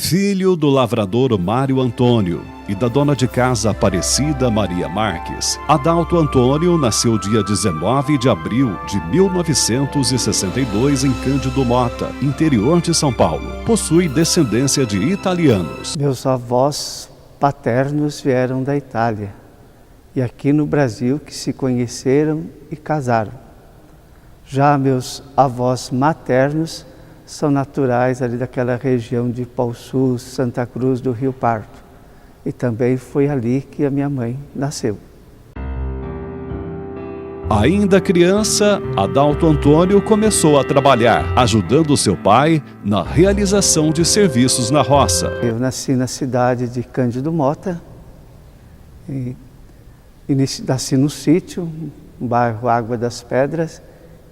Filho do lavrador Mário Antônio e da dona de casa Aparecida Maria Marques, Adalto Antônio nasceu dia 19 de abril de 1962 em Cândido Mota, interior de São Paulo. Possui descendência de italianos. Meus avós paternos vieram da Itália e aqui no Brasil que se conheceram e casaram. Já meus avós maternos são naturais ali daquela região de Pauçu, Santa Cruz do Rio Pardo. E também foi ali que a minha mãe nasceu. Ainda criança, Adalto Antônio começou a trabalhar, ajudando seu pai na realização de serviços na roça. Eu nasci na cidade de Cândido Mota, e nasci no sítio, no bairro Água das Pedras,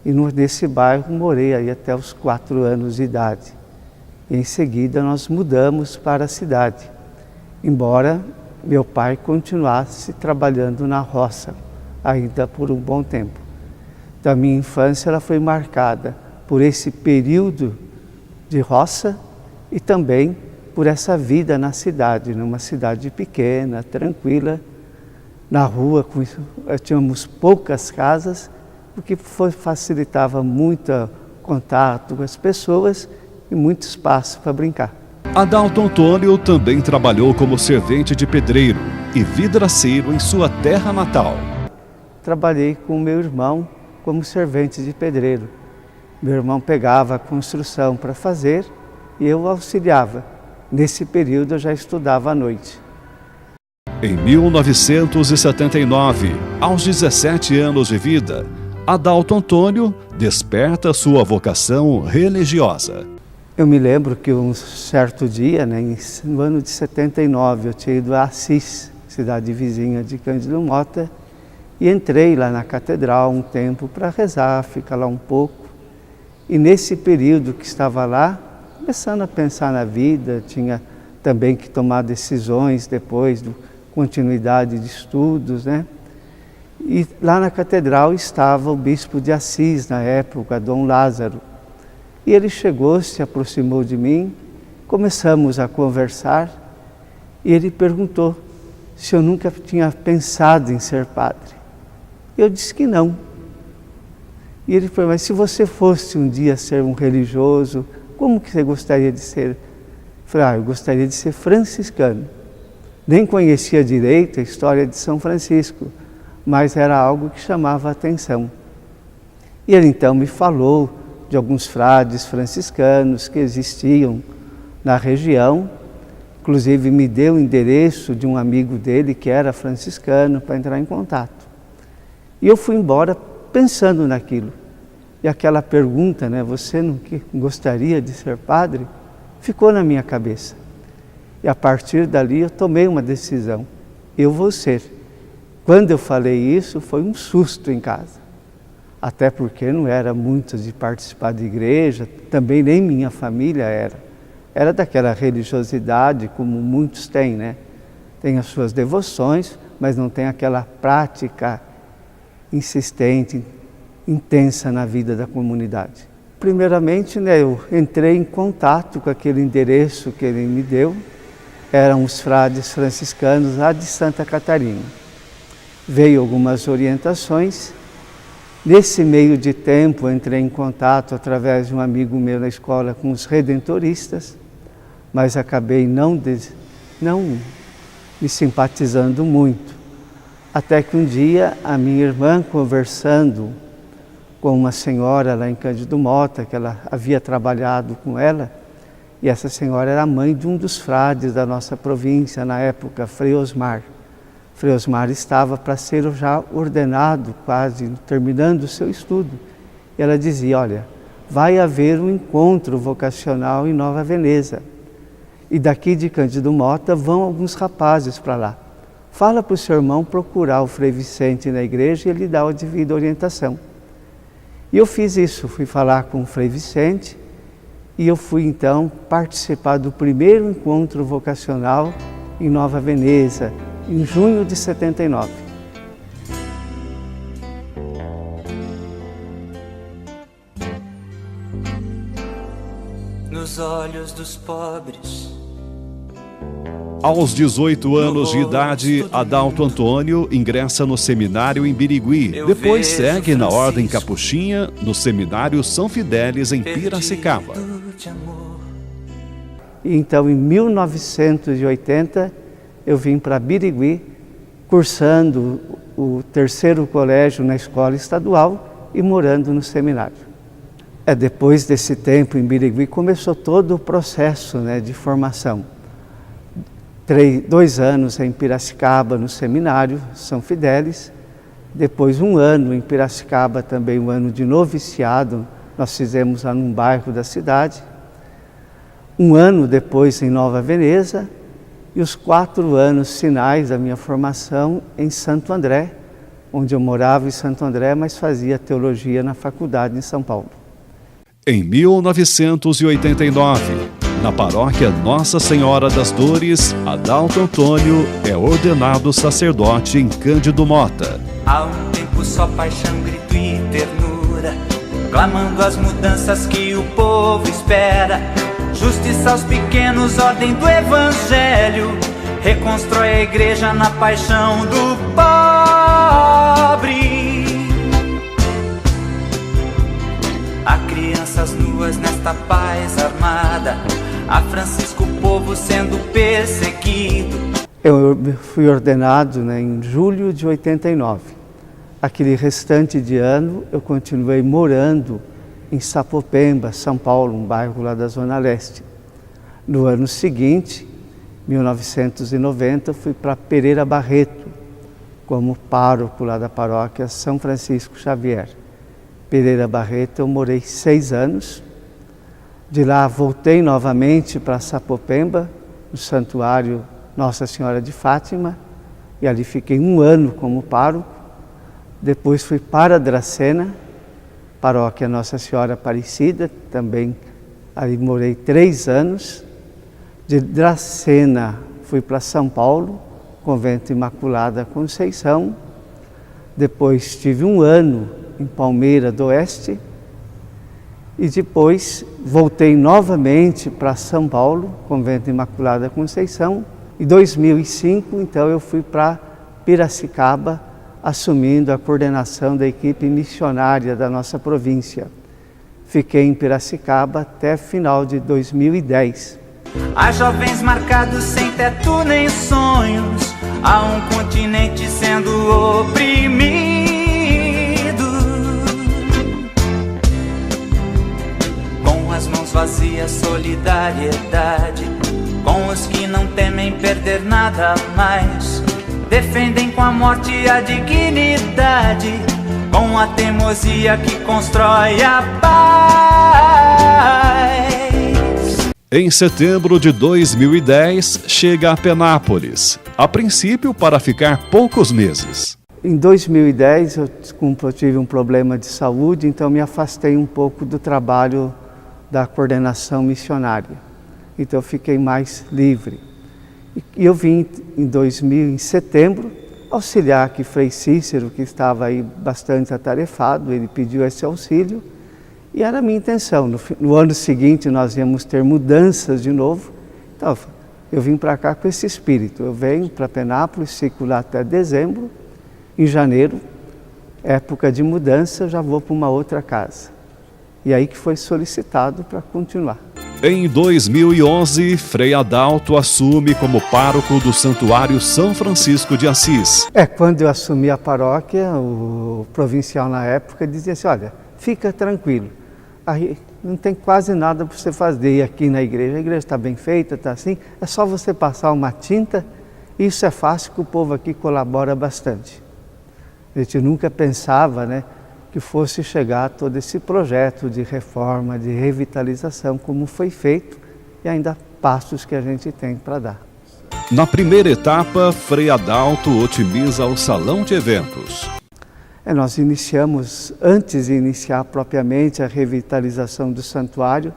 e nesse bairro morei aí até os 4 anos de idade. E em seguida nós mudamos para a cidade, embora meu pai continuasse trabalhando na roça, ainda por um bom tempo. Então a minha infância ela foi marcada por esse período de roça e também por essa vida na cidade, numa cidade pequena, tranquila. Na rua tínhamos poucas casas, o que facilitava muito contato com as pessoas e muito espaço para brincar. Adalto Antônio também trabalhou como servente de pedreiro e vidraceiro em sua terra natal. Trabalhei com meu irmão como servente de pedreiro. Meu irmão pegava a construção para fazer e eu auxiliava. Nesse período eu já estudava à noite. Em 1979, aos 17 anos de vida, Adalto Antônio desperta sua vocação religiosa. Eu me lembro que um certo dia, no ano de 79, eu tinha ido a Assis, cidade vizinha de Cândido Mota, e entrei lá na catedral um tempo para rezar, ficar lá um pouco. E nesse período que estava lá, começando a pensar na vida, tinha também que tomar decisões depois, continuidade de estudos, né? E lá na catedral estava o bispo de Assis, na época, Dom Lázaro. E ele chegou, se aproximou de mim, começamos a conversar e ele perguntou se eu nunca tinha pensado em ser padre. Eu disse que não. E ele falou, mas se você fosse um dia ser um religioso, como que você gostaria de ser? Eu falei, eu gostaria de ser franciscano. Nem conhecia direito a história de São Francisco, mas era algo que chamava a atenção. E ele então me falou de alguns frades franciscanos que existiam na região, inclusive me deu o endereço de um amigo dele que era franciscano para entrar em contato. E eu fui embora pensando naquilo. E aquela pergunta, você não gostaria de ser padre? Ficou na minha cabeça. E a partir dali eu tomei uma decisão, eu vou ser. Quando eu falei isso, foi um susto em casa. Até porque não era muito de participar de igreja, também nem minha família era. Era daquela religiosidade como muitos têm, Tem as suas devoções, mas não tem aquela prática insistente, intensa na vida da comunidade. Primeiramente, eu entrei em contato com aquele endereço que ele me deu. Eram os frades franciscanos lá de Santa Catarina. Veio algumas orientações. Nesse meio de tempo, entrei em contato através de um amigo meu na escola com os redentoristas, mas acabei não me simpatizando muito. Até que um dia, a minha irmã, conversando com uma senhora lá em Cândido Mota, que ela havia trabalhado com ela, e essa senhora era mãe de um dos frades da nossa província, na época, Frei Osmar. Frei Osmar estava para ser já ordenado, quase terminando o seu estudo. E ela dizia, olha, vai haver um encontro vocacional em Nova Veneza. E daqui de Cândido Mota vão alguns rapazes para lá. Fala para o seu irmão procurar o Frei Vicente na igreja e ele dá a devida orientação. E eu fiz isso, fui falar com o Frei Vicente e eu fui então participar do primeiro encontro vocacional em Nova Veneza, em junho de 79. Nos olhos dos pobres Aos 18 anos de idade, Adalto Antônio ingressa no seminário em Birigui. Depois segue na Ordem Capuchinha, no Seminário São Fidélis, em Piracicaba. Então, em 1980, eu vim para Birigui, cursando o terceiro colégio na escola estadual e morando no seminário. Depois desse tempo em Birigui, começou todo o processo, de formação. 2 anos em Piracicaba, no seminário São Fidélis. Depois 1 ano em Piracicaba, também 1 ano de noviciado, nós fizemos lá num bairro da cidade. 1 ano depois em Nova Veneza. E os 4 anos finais da minha formação em Santo André, onde eu morava em Santo André, mas fazia teologia na faculdade em São Paulo. Em 1989, na paróquia Nossa Senhora das Dores, Adalto Antônio é ordenado sacerdote em Cândido Mota. Há um tempo só paixão, grito e ternura, clamando as mudanças que o povo espera. Justiça aos pequenos, ordem do Evangelho, reconstrói a igreja na paixão do pobre. Há crianças nuas nesta paz armada, a Francisco o povo sendo perseguido. Eu fui ordenado em julho de 89. Aquele restante de ano eu continuei morando em Sapopemba, São Paulo, um bairro lá da Zona Leste. No ano seguinte, 1990, eu fui para Pereira Barreto, como pároco lá da paróquia São Francisco Xavier. Pereira Barreto eu morei 6 anos. De lá voltei novamente para Sapopemba, no santuário Nossa Senhora de Fátima, e ali fiquei 1 ano como pároco. Depois fui para Dracena, paróquia Nossa Senhora Aparecida, também ali morei 3 anos. De Dracena fui para São Paulo, Convento Imaculada Conceição. Depois tive 1 ano em Palmeira do Oeste e depois voltei novamente para São Paulo, Convento Imaculada Conceição. Em 2005, então, eu fui para Piracicaba, assumindo a coordenação da equipe missionária da nossa província. Fiquei em Piracicaba até final de 2010. Há jovens marcados sem teto nem sonhos, há um continente sendo oprimido. Com as mãos vazias, solidariedade, com os que não temem perder nada mais, defendem com a morte a dignidade, com a teimosia que constrói a paz. Em setembro de 2010, chega a Penápolis, a princípio para ficar poucos meses. Em 2010, eu tive um problema de saúde, então me afastei um pouco do trabalho da coordenação missionária. Então eu fiquei mais livre. E eu vim em setembro, auxiliar aqui Frei Cícero, que estava aí bastante atarefado, ele pediu esse auxílio. E era a minha intenção, no ano seguinte nós íamos ter mudanças de novo. Então eu vim para cá com esse espírito, eu venho para Penápolis, fico lá até dezembro, em janeiro, época de mudança, eu já vou para uma outra casa. E aí que foi solicitado para continuar. Em 2011, Frei Adalto assume como pároco do Santuário São Francisco de Assis. Quando eu assumi a paróquia, o provincial na época dizia assim, olha, fica tranquilo, aí não tem quase nada para você fazer aqui na igreja, a igreja está bem feita, está assim, é só você passar uma tinta, isso é fácil que o povo aqui colabora bastante. A gente nunca pensava, que fosse chegar todo esse projeto de reforma, de revitalização, como foi feito, e ainda passos que a gente tem para dar. Na primeira etapa, Frei Adalto otimiza o salão de eventos. Nós iniciamos, antes de iniciar propriamente a revitalização do santuário,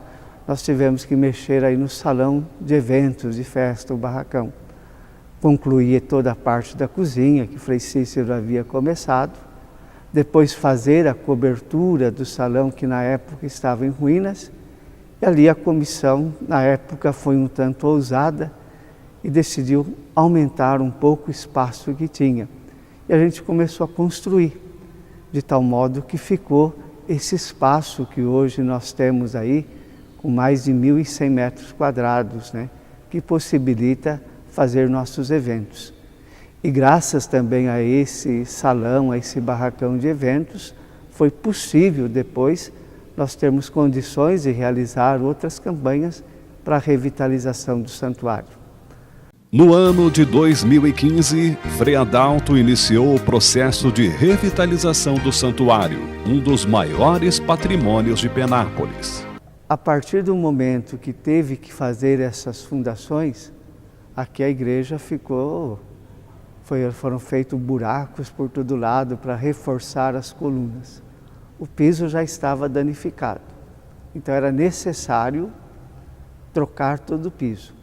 nós tivemos que mexer aí no salão de eventos, de festa, o barracão. Concluir toda a parte da cozinha, que Frei Cícero havia começado. Depois fazer a cobertura do salão, que na época estava em ruínas. E ali a comissão, na época, foi um tanto ousada e decidiu aumentar um pouco o espaço que tinha. E a gente começou a construir, de tal modo que ficou esse espaço que hoje nós temos aí, com mais de 1.100 metros quadrados, né, que possibilita fazer nossos eventos. E graças também a esse salão, a esse barracão de eventos, foi possível depois nós termos condições de realizar outras campanhas para a revitalização do santuário. No ano de 2015, Frei Adalto iniciou o processo de revitalização do santuário, um dos maiores patrimônios de Penápolis. A partir do momento que teve que fazer essas fundações, aqui a igreja foram feitos buracos por todo lado para reforçar as colunas. O piso já estava danificado, então era necessário trocar todo o piso.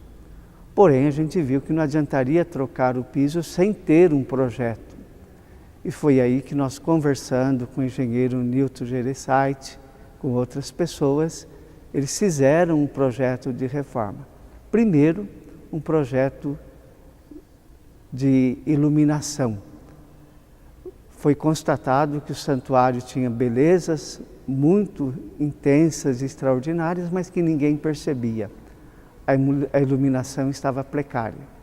Porém, a gente viu que não adiantaria trocar o piso sem ter um projeto. E foi aí que nós, conversando com o engenheiro Nilton Gereçaite, com outras pessoas, eles fizeram um projeto de reforma. Primeiro, um projeto de iluminação. Foi constatado que o santuário tinha belezas muito intensas e extraordinárias, mas que ninguém percebia. A iluminação estava precária.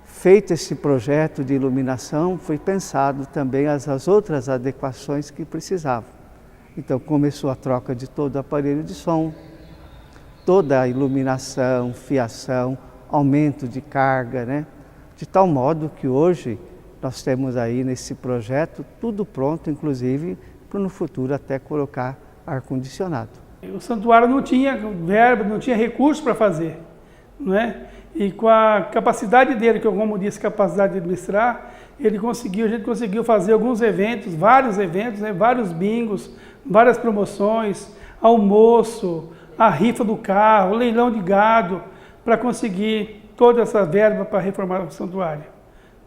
Feito esse projeto de iluminação, foi pensado também as outras adequações que precisavam. Então começou a troca de todo o aparelho de som, toda a iluminação, fiação, aumento de carga, né? De tal modo que hoje nós temos aí nesse projeto tudo pronto, inclusive para no futuro até colocar ar-condicionado. O santuário não tinha verba, não tinha recurso para fazer, não é? E com a capacidade dele, que eu, como disse, capacidade de administrar, a gente conseguiu fazer alguns eventos, vários eventos, né? Vários bingos, várias promoções, almoço, a rifa do carro, leilão de gado, para conseguir toda essa verba para reformar o santuário,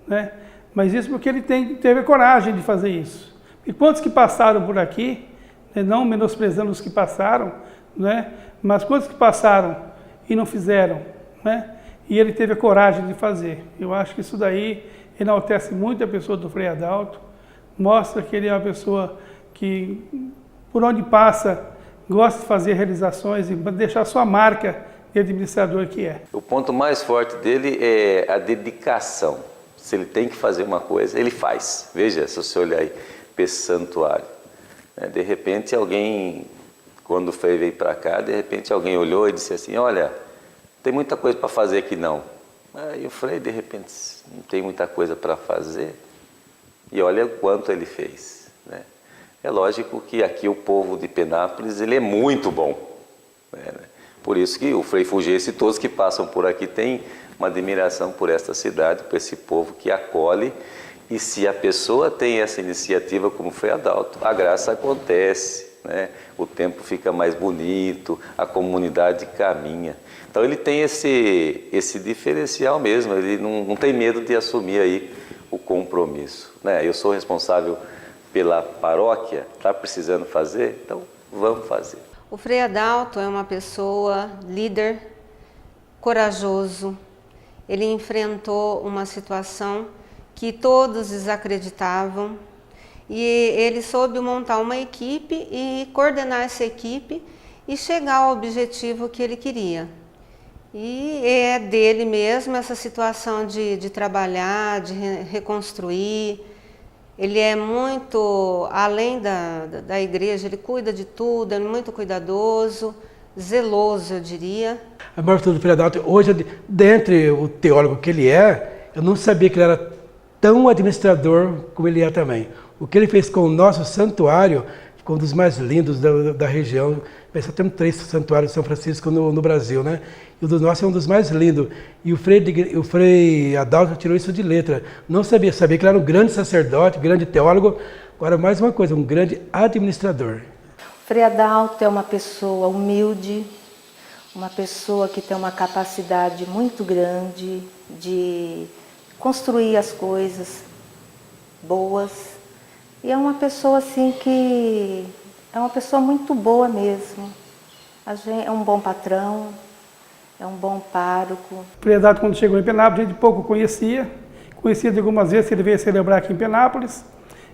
né? Mas isso porque ele teve a coragem de fazer isso. E quantos que passaram por aqui, não menosprezando os que passaram, né? Mas quantos que passaram e não fizeram, né? E ele teve a coragem de fazer. Eu acho que isso daí enaltece muito a pessoa do Frei Adalto, mostra que ele é uma pessoa que, por onde passa, gosta de fazer realizações e deixar sua marca de administrador que é. O ponto mais forte dele é a dedicação. Se ele tem que fazer uma coisa, ele faz. Veja, se você olhar aí para esse santuário. De repente alguém, quando o Frei veio para cá, de repente alguém olhou e disse assim, olha, tem muita coisa para fazer aqui não. Aí o Frei, de repente, não tem muita coisa para fazer. E olha o quanto ele fez, né? É lógico que aqui o povo de Penápolis, ele é muito bom, né? Por isso que o Frei Fulgêncio e todos que passam por aqui têm uma admiração por esta cidade, por esse povo que acolhe. E se a pessoa tem essa iniciativa como Frei Adalto, a graça acontece, né? O tempo fica mais bonito, a comunidade caminha. Então ele tem esse diferencial mesmo, ele não tem medo de assumir aí o compromisso, né? Eu sou responsável pela paróquia, está precisando fazer, então vamos fazer. O Frei Adalto é uma pessoa líder, corajoso. Ele enfrentou uma situação que todos desacreditavam e ele soube montar uma equipe e coordenar essa equipe e chegar ao objetivo que ele queria. E é dele mesmo essa situação de trabalhar, de reconstruir. Ele é muito, além da igreja, ele cuida de tudo, é muito cuidadoso, zeloso, eu diria. A maior virtude do Frei Adalto, hoje, dentre o teólogo que ele é, eu não sabia que ele era tão administrador como ele é também. O que ele fez com o nosso santuário ficou um dos mais lindos da região. Só temos 3 santuários de São Francisco no Brasil, né? E o do nosso é um dos mais lindos. E o Frei Adalto tirou isso de letra. Não sabia que ele era um grande sacerdote, grande teólogo. Agora, mais uma coisa, um grande administrador. O Frei Adalto é uma pessoa humilde, uma pessoa que tem uma capacidade muito grande de construir as coisas boas. E é uma pessoa assim que é uma pessoa muito boa mesmo. É um bom patrão, é um bom pároco. O Frei Adalto, quando chegou em Penápolis, a gente pouco conhecia de algumas vezes que ele veio celebrar aqui em Penápolis,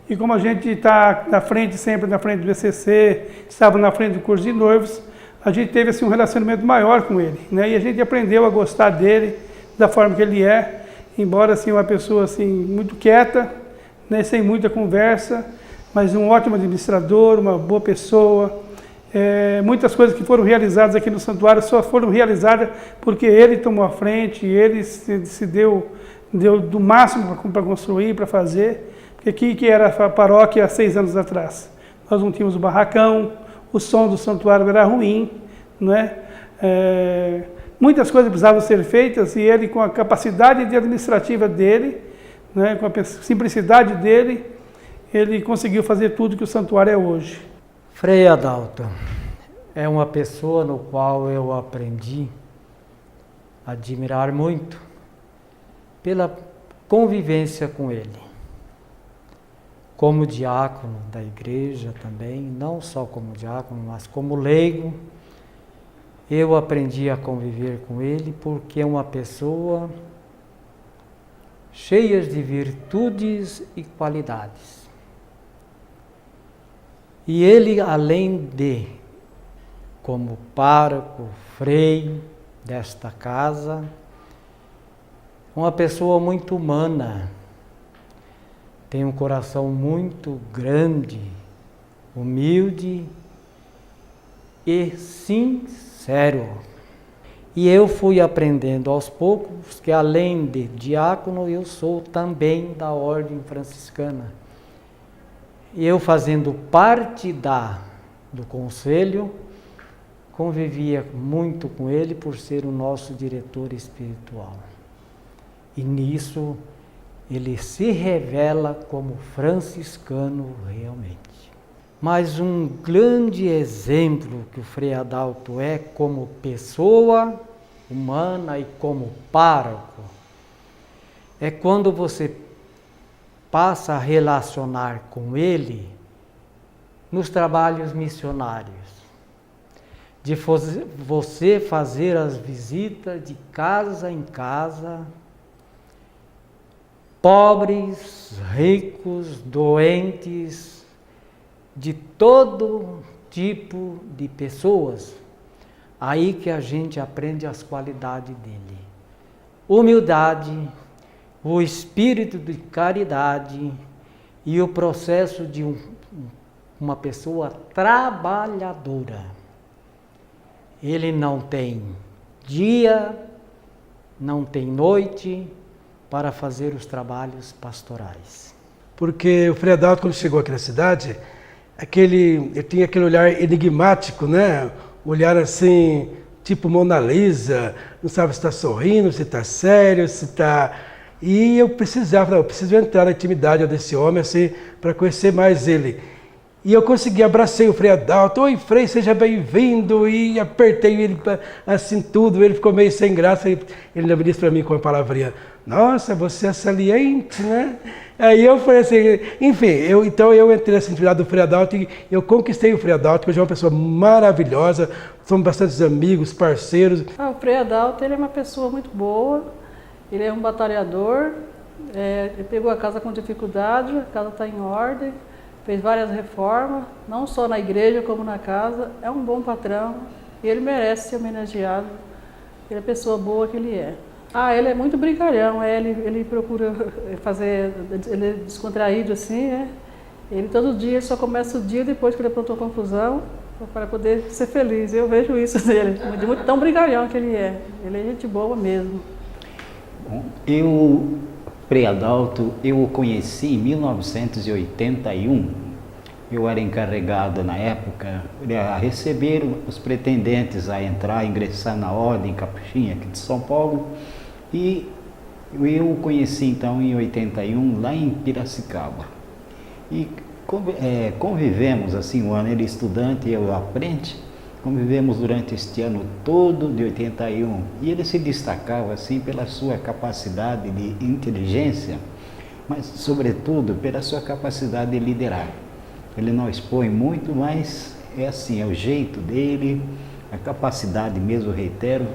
e como a gente está sempre na frente do BCC, estava na frente do curso de noivos, a gente teve assim, um relacionamento maior com ele, né? E a gente aprendeu a gostar dele, da forma que ele é, embora assim, uma pessoa assim, muito quieta, né? Sem muita conversa, mas um ótimo administrador, uma boa pessoa. Muitas coisas que foram realizadas aqui no santuário só foram realizadas porque ele tomou a frente, ele se deu do máximo para construir, para fazer. Porque aqui que era a paróquia há 6 anos atrás, nós não tínhamos o barracão, o som do santuário era ruim, né? Muitas coisas precisavam ser feitas e ele, com a capacidade administrativa dele, né, com a simplicidade dele, ele conseguiu fazer tudo que o santuário é hoje. Frei Adalto é uma pessoa no qual eu aprendi a admirar muito pela convivência com ele. Como diácono da igreja também, não só como diácono, mas como leigo, eu aprendi a conviver com ele porque é uma pessoa cheia de virtudes e qualidades. E ele, além de, como pároco, frei desta casa, uma pessoa muito humana, tem um coração muito grande, humilde e sincero. E eu fui aprendendo aos poucos que, além de diácono, eu sou também da ordem franciscana. E eu, fazendo parte do conselho, convivia muito com ele por ser o nosso diretor espiritual. E nisso ele se revela como franciscano realmente. Mas um grande exemplo que o Frei Adalto é como pessoa humana e como pároco é quando você passa a relacionar com ele nos trabalhos missionários, de você fazer as visitas de casa em casa, pobres, ricos, doentes, de todo tipo de pessoas. Aí que a gente aprende as qualidades dele. Humildade, o espírito de caridade e o processo de uma pessoa trabalhadora. Ele não tem dia, não tem noite para fazer os trabalhos pastorais. Porque o Frei Adalto, quando chegou aqui na cidade, ele tinha aquele olhar enigmático, né? Olhar assim, tipo Mona Lisa, não sabe se está sorrindo, se está sério, se está... E eu preciso entrar na intimidade desse homem, assim, para conhecer mais ele. E eu consegui, abracei o Frei Adalto, oi Frei, seja bem-vindo, e apertei ele assim tudo, ele ficou meio sem graça, ele ainda me disse para mim com uma palavrinha, nossa, você é saliente, né? Aí eu falei assim, enfim, então eu entrei nessa intimidade do Frei Adalto e eu conquistei o Frei Adalto, que hoje é uma pessoa maravilhosa, somos bastante amigos, parceiros. O Frei Adalto, ele é uma pessoa muito boa, ele é um batalhador, ele pegou a casa com dificuldade, a casa está em ordem, fez várias reformas, não só na igreja como na casa, é um bom patrão e ele merece ser homenageado pela pessoa boa que ele é. Ele é muito brincalhão, ele procura fazer, ele é descontraído assim, Ele todo dia só começa o dia depois que ele aprontou confusão, para poder ser feliz. Eu vejo isso nele, muito tão brincalhão que ele é gente boa mesmo. Eu, Frei Adalto, eu o conheci em 1981. Eu era encarregado na época a receber os pretendentes a ingressar na Ordem Capuchinha aqui de São Paulo. E eu o conheci então em 81 lá em Piracicaba. E convivemos assim um ano, ele estudante e eu aprendente. Convivemos durante este ano todo de 81 e ele se destacava assim pela sua capacidade de inteligência, mas sobretudo pela sua capacidade de liderar. Ele não expõe muito, mas é assim, é o jeito dele, a capacidade mesmo, reitero,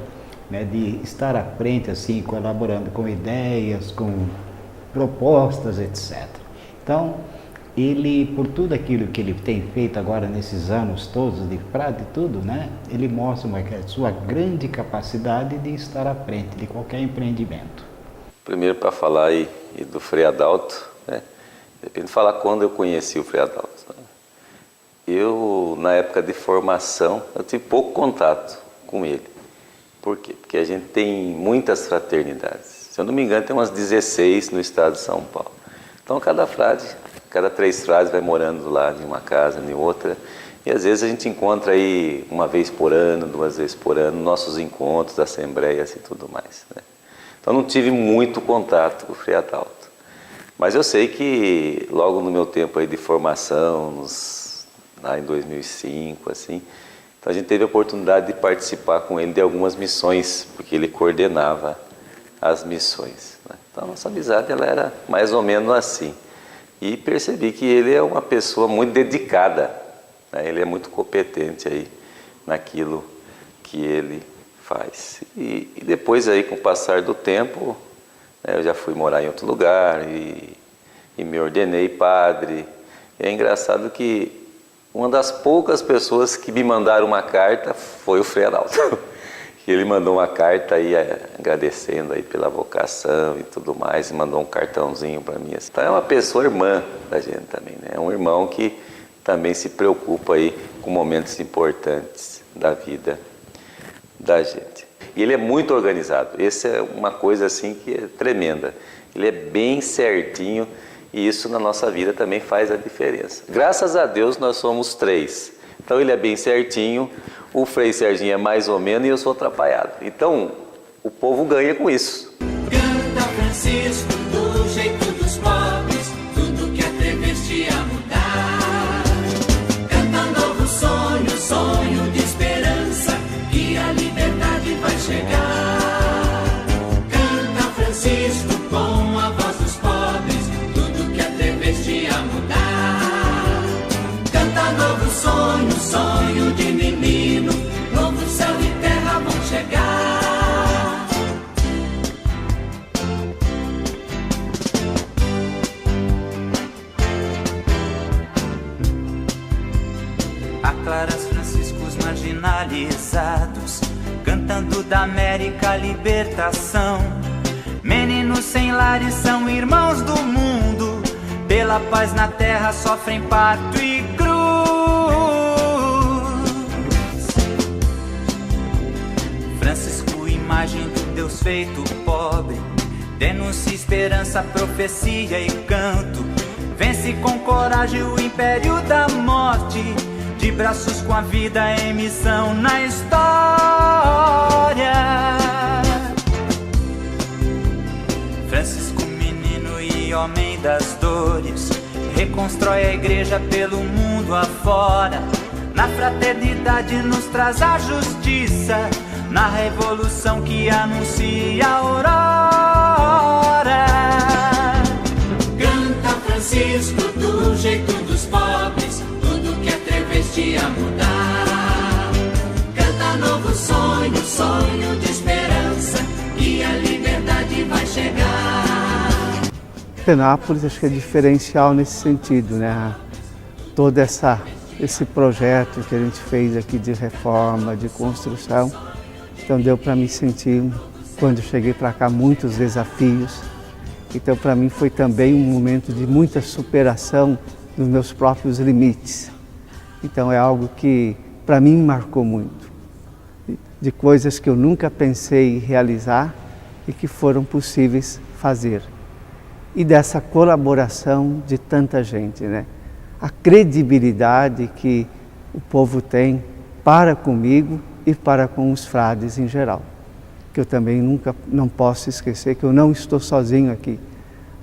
né, de estar à frente, assim, colaborando com ideias, com propostas, etc. Então, ele, por tudo aquilo que ele tem feito agora nesses anos todos de frade e tudo, né, ele mostra a sua grande capacidade de estar à frente de qualquer empreendimento. Primeiro, para falar aí do Frei Adalto, né, depende de falar quando eu conheci o Frei Adalto. Né? Eu, na época de formação, eu tive pouco contato com ele. Por quê? Porque a gente tem muitas fraternidades. Se eu não me engano, tem umas 16 no estado de São Paulo. Então, cada 3 frades vai morando lá de uma casa, em outra. E às vezes a gente encontra aí uma vez por ano, 2 vezes por ano, nossos encontros, assembleias e tudo mais. Né? Então, não tive muito contato com o Frei Adalto. Mas eu sei que logo no meu tempo aí de formação, lá em 2005, assim, então a gente teve a oportunidade de participar com ele de algumas missões, porque ele coordenava as missões. Né? Então a nossa amizade ela era mais ou menos assim. E percebi que ele é uma pessoa muito dedicada, né? Ele é muito competente aí naquilo que ele faz. E depois aí com o passar do tempo, né, eu já fui morar em outro lugar e me ordenei padre. E é engraçado que uma das poucas pessoas que me mandaram uma carta foi o Frei Adalto. Ele mandou uma carta aí agradecendo aí pela vocação e tudo mais, e mandou um cartãozinho para mim. Então é uma pessoa irmã da gente também, né? É um irmão que também se preocupa aí com momentos importantes da vida da gente. E ele é muito organizado. Essa é uma coisa assim que é tremenda. Ele é bem certinho. E isso na nossa vida também faz a diferença. Graças a Deus nós somos 3. Então ele é bem certinho, o Frei Serginho é mais ou menos e eu sou atrapalhado. Então o povo ganha com isso. Canta Francisco do jeito dos pobres, tudo que atreveste a mudar. Canta novo sonho, sonho de esperança, que a liberdade vai chegar. Canta Francisco com a voz dos pobres, atreveste a mudar. Canta novo sonho, sonho de menino, novo céu e terra vão chegar. Aclaras franciscos marginalizados, cantando da América a libertação. Meninos sem lares são irmãos do mundo, pela paz na terra sofrem parto e cruz. Francisco, imagem do Deus feito pobre, denuncia esperança, profecia e canto. Vence com coragem o império da morte, de braços com a vida em missão na história. Francisco, menino e homem das dores, reconstrói a igreja pelo mundo afora. Na fraternidade nos traz a justiça, na revolução que anuncia a aurora. Canta Francisco do jeito dos pobres, tudo que atreveste a mudar. Canta novo sonho, sonho de esperança, que a liberdade vai chegar. Penápolis acho que é diferencial nesse sentido, né? Todo esse projeto que a gente fez aqui de reforma, de construção, então deu para me sentir, quando eu cheguei para cá, muitos desafios. Então para mim foi também um momento de muita superação dos meus próprios limites. Então é algo que para mim marcou muito, de coisas que eu nunca pensei em realizar e que foram possíveis fazer. E dessa colaboração de tanta gente, né? A credibilidade que o povo tem para comigo e para com os frades em geral. Que eu também não posso esquecer que eu não estou sozinho aqui.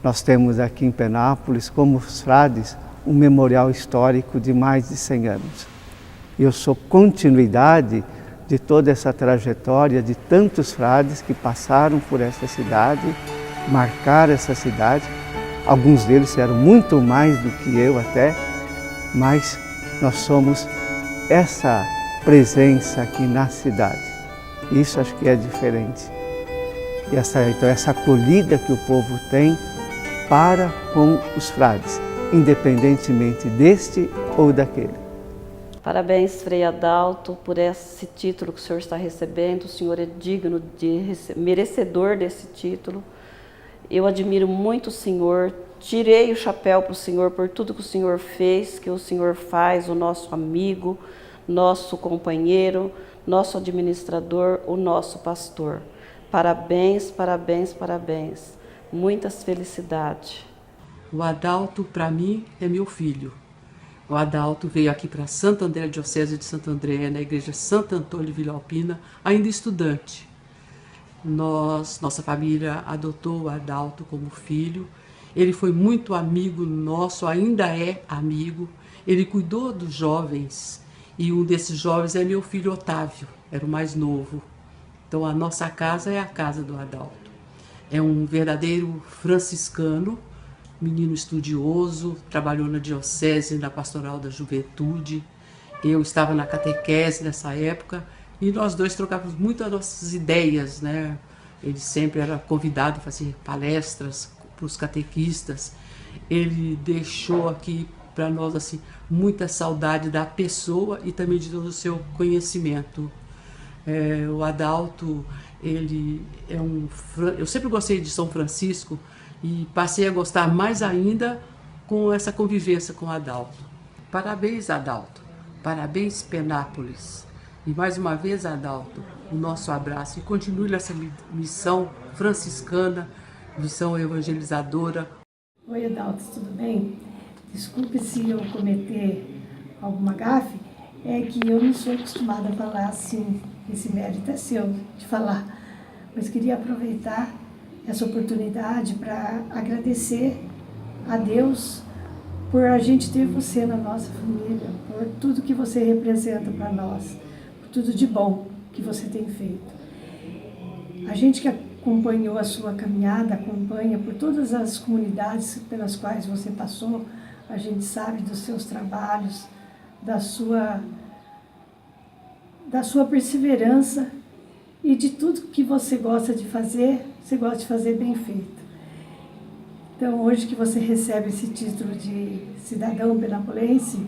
Nós temos aqui em Penápolis, como os frades, um memorial histórico de mais de 100 anos. E eu sou continuidade de toda essa trajetória de tantos frades que passaram por essa cidade, marcaram essa cidade. Alguns deles eram muito mais do que eu até, mas nós somos essa presença aqui na cidade. Isso acho que é diferente. E então essa acolhida que o povo tem para com os frades, independentemente deste ou daquele. Parabéns, Frei Adalto, por esse título que o senhor está recebendo. O senhor é digno merecedor desse título. Eu admiro muito o senhor, tirei o chapéu para o senhor por tudo que o senhor fez, que o senhor faz, o nosso amigo, nosso companheiro, nosso administrador, o nosso pastor. Parabéns, parabéns, parabéns. Muitas felicidades. O Adalto, para mim, é meu filho. O Adalto veio aqui para Santo André, Diocese de Santo André, na igreja Santo Antônio de Vila Alpina, ainda estudante. Nossa família adotou o Adalto como filho. Ele foi muito amigo nosso, ainda é amigo. Ele cuidou dos jovens e um desses jovens é meu filho Otávio, era o mais novo. Então a nossa casa é a casa do Adalto. É um verdadeiro franciscano, menino estudioso, trabalhou na diocese, na pastoral da juventude. Eu estava na catequese nessa época e nós dois trocávamos muito as nossas ideias, né? Ele sempre era convidado a fazer palestras para os catequistas. Ele deixou aqui para nós assim muita saudade da pessoa e também de todo o seu conhecimento. O Adalto, ele é eu sempre gostei de São Francisco e passei a gostar mais ainda com essa convivência com o Adalto. Parabéns, Adalto. Parabéns, Penápolis. E mais uma vez, Adalto, o nosso abraço e continue nessa missão franciscana, missão evangelizadora. Oi, Adalto, tudo bem? Desculpe se eu cometer alguma gafe, é que eu não sou acostumada a falar assim, esse mérito é seu de falar, mas queria aproveitar essa oportunidade para agradecer a Deus por a gente ter você na nossa família, por tudo que você representa para nós, por tudo de bom que você tem feito. A gente que acompanhou a sua caminhada, acompanha por todas as comunidades pelas quais você passou, a gente sabe dos seus trabalhos, da sua perseverança e de tudo que você gosta de fazer bem feito. Então, hoje que você recebe esse título de cidadão penapolense,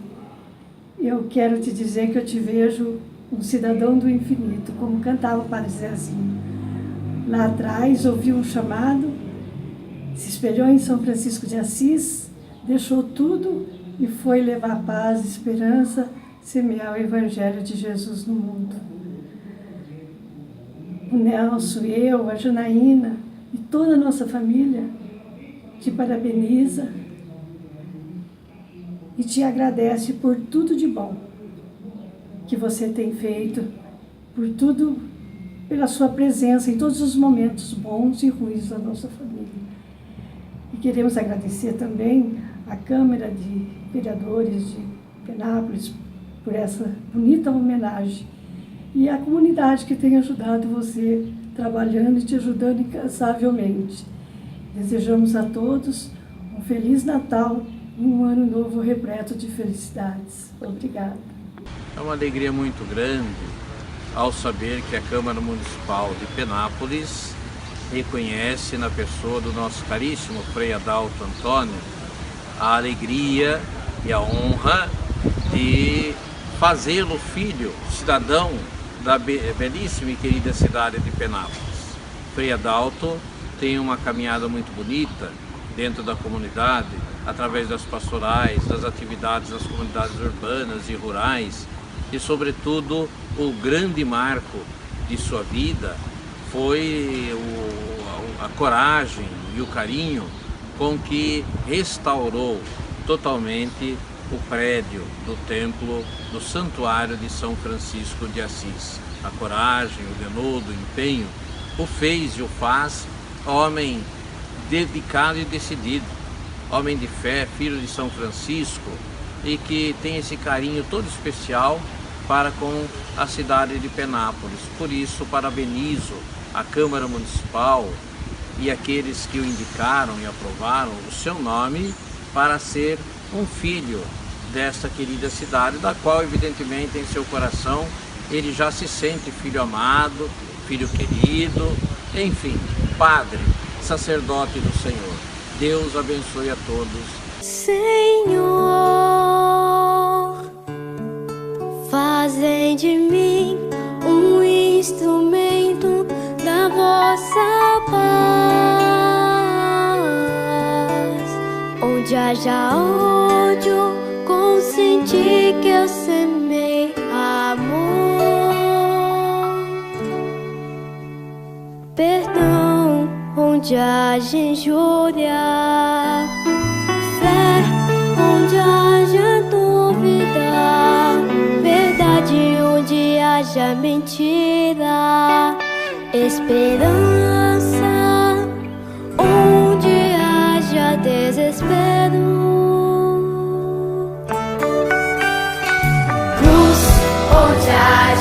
eu quero te dizer que eu te vejo um cidadão do infinito, como cantava o Padre Zezinho. Lá atrás, ouviu um chamado, se espelhou em São Francisco de Assis, deixou tudo e foi levar paz, esperança, semear o Evangelho de Jesus no mundo. O Nelson, eu, a Janaína e toda a nossa família te parabeniza e te agradece por tudo de bom que você tem feito, por tudo, pela sua presença em todos os momentos bons e ruins da nossa família. E queremos agradecer também à Câmara de Vereadores de Penápolis por essa bonita homenagem e à comunidade que tem ajudado você, trabalhando e te ajudando incansavelmente. Desejamos a todos um Feliz Natal e um Ano Novo repleto de felicidades. Obrigada. É uma alegria muito grande ao saber que a Câmara Municipal de Penápolis reconhece na pessoa do nosso caríssimo Frei Adalto Antônio a alegria e a honra de fazê-lo filho, cidadão da belíssima e querida cidade de Penápolis. Frei Adalto tem uma caminhada muito bonita dentro da comunidade, através das pastorais, das atividades das comunidades urbanas e rurais, e sobretudo o grande marco de sua vida foi a coragem e o carinho com que restaurou totalmente o prédio do templo do Santuário de São Francisco de Assis. A coragem, o denodo, o empenho, o fez e o faz homem dedicado e decidido, homem de fé, filho de São Francisco, e que tem esse carinho todo especial para com a cidade de Penápolis. Por isso, parabenizo a Câmara Municipal e aqueles que o indicaram e aprovaram o seu nome para ser um filho desta querida cidade, da qual, evidentemente, em seu coração, ele já se sente filho amado, filho querido, enfim, padre, sacerdote do Senhor. Deus abençoe a todos. Senhor, fazem de mim um instrumento da vossa paz. Onde haja ódio, consenti que eu semei amor. Perdão, onde haja injúria. Fé, onde haja dúvida. Verdade, onde haja mentira. Esperança, onde haja desespero. Luz, onde haja